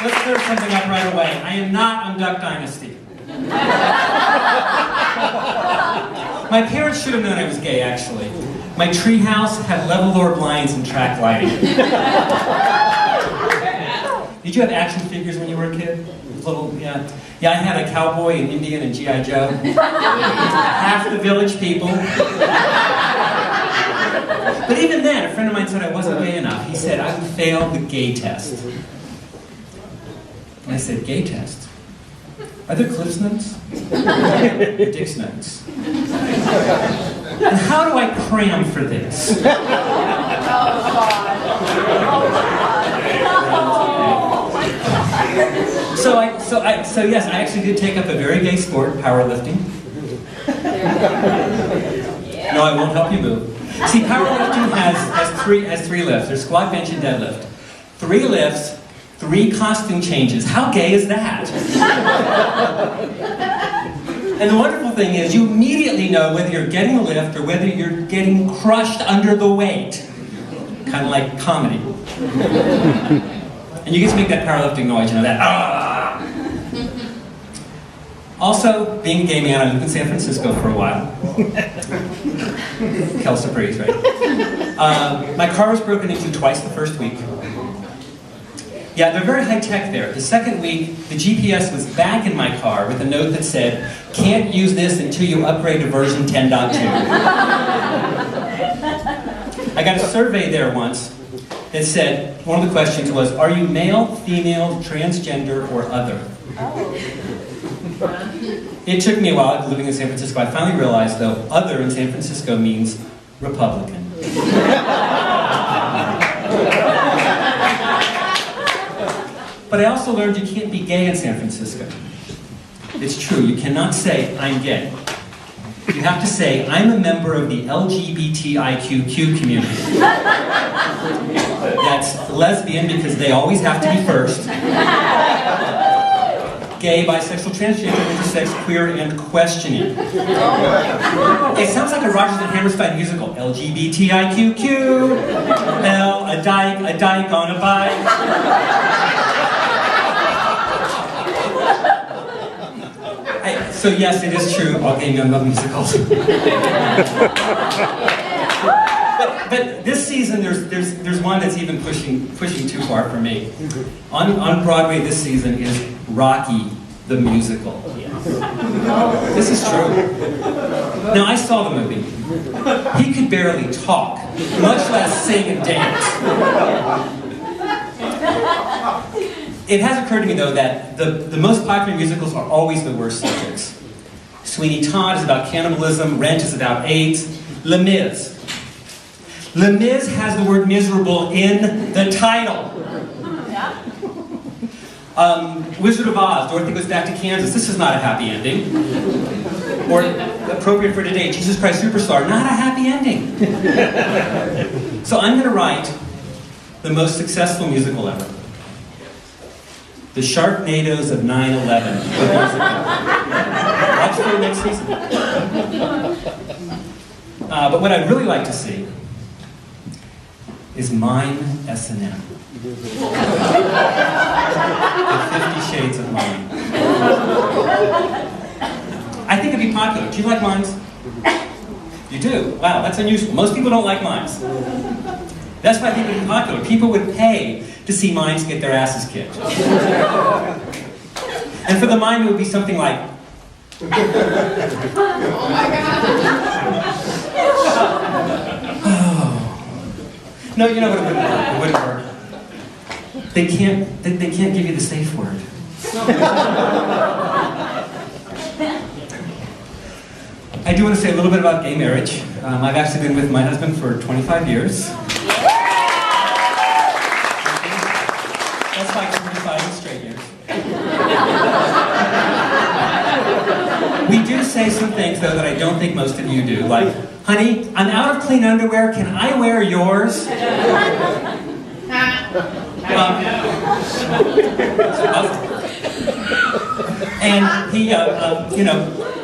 let's clear something up right away. I am not on Duck Dynasty. My parents should have known I was gay, actually. My treehouse had level door blinds and track lighting. Did you have action figures when you were a kid? Yeah, I had a cowboy, an Indian, and G.I. Joe. Half the village people. But even then, a friend of mine said I wasn't gay enough. He said I would fail the gay test. And I said, gay test? Are there Cliff's Notes? Or Dick's Notes? And how do I cram for this? So yes, I actually did take up a very gay sport, powerlifting. No, I won't help you move. See, powerlifting has three lifts. There's squat, bench, and deadlift. 3 lifts, 3 costume changes. How gay is that? And the wonderful thing is, you immediately know whether you're getting a lift or whether you're getting crushed under the weight. Kind of like comedy. And you get to make that powerlifting noise, you know, that ah! Also, being a gay man, I lived in San Francisco for a while. Hell surprise, right? My car was broken into twice the first week. Yeah, they're very high-tech there. The second week, the GPS was back in my car with a note that said, can't use this until you upgrade to version 10.2. I got a survey there once that said, one of the questions was, are you male, female, transgender, or other? It took me a while living in San Francisco. I finally realized, though, other in San Francisco means Republican. But I also learned you can't be gay in San Francisco. It's true, you cannot say, I'm gay. You have to say, I'm a member of the LGBTIQQ community. That's lesbian because they always have to be first. Gay, bisexual, transgender, intersex, queer, and questioning. It sounds like a Rodgers and Hammerstein musical. LGBTIQQ, L, a dyke on a bike. So yes, it is true, all gay men love musicals. But this season, there's one that's even pushing too far for me. On Broadway this season is Rocky the Musical. This is true. Now, I saw the movie. He could barely talk, much less sing and dance. It has occurred to me, though, that the most popular musicals are always the worst subjects. Sweeney Todd is about cannibalism, Rent is about AIDS, Les Mis. Les Mis has the word miserable in the title. Wizard of Oz, Dorothy Goes Back to Kansas. This is not a happy ending. Or, appropriate for today, Jesus Christ Superstar, not a happy ending. So I'm going to write the most successful musical ever. The Sharknadoes of 9/11. Watch for next season. But what I'd really like to see is Mime S&M. The 50 Shades of Mime. I think it'd be popular. Do you like mimes? You do? Wow, that's unusual. Most people don't like mimes. That's why I think it'd be popular. People would pay to see mimes get their asses kicked. And for the mime, it would be something like... Oh my God! No, you know what? It wouldn't work. They can't give you the safe word. I do want to say a little bit about gay marriage. I've actually been with my husband for 25 years. That's like 45 straight years. We do say some things, though, that I don't think most of you do. Like, honey, I'm out of clean underwear. Can I wear yours? And he,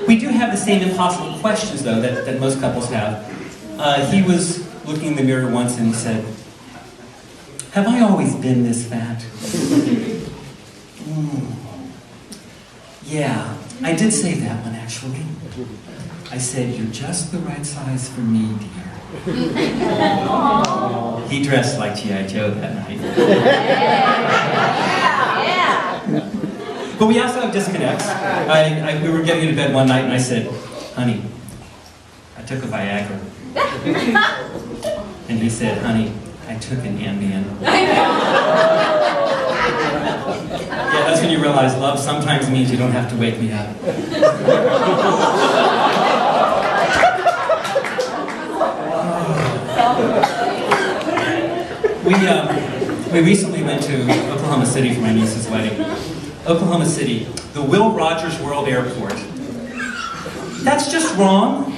we do have the same impossible questions, though, that most couples have. He was looking in the mirror once and he said, have I always been this fat? Yeah, I did say that one actually. I said, you're just the right size for me, dear. He dressed like G.I. Joe that night. But we also have disconnects. We were getting into bed one night and I said, honey, I took a Viagra. And he said, honey, I took an Ambien. Yeah, that's when you realize love sometimes means you don't have to wake me up. We recently went to Oklahoma City for my niece's wedding. Oklahoma City, the Will Rogers World Airport. That's just wrong.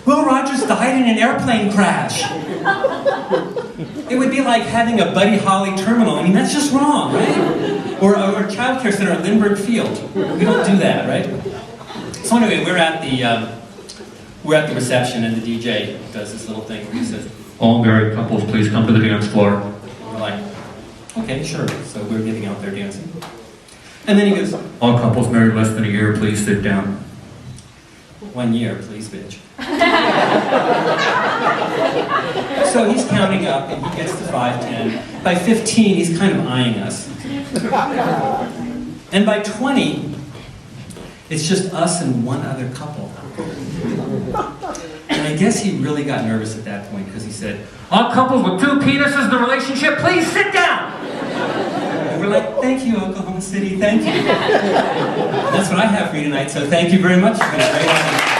Will Rogers died in an airplane crash. It would be like having a Buddy Holly terminal. I mean, that's just wrong, right? Or a child care center at Lindbergh Field. We don't do that, right? So anyway, we're at the reception and the DJ does this little thing where he says, all married couples, please come to the dance floor. And we're like, okay, sure. So we're getting out there dancing. And then he goes, all couples married less than a year, please sit down. 1 year, please, bitch. So he's counting up and he gets to 5, 10. By 15, he's kind of eyeing us. And by 20, it's just us and one other couple. And I guess he really got nervous at that point because he said, all couples with 2 penises in the relationship, please sit down! And we're like, thank you, Oklahoma City, thank you. And that's what I have for you tonight, so thank you very much. It's been a great honor.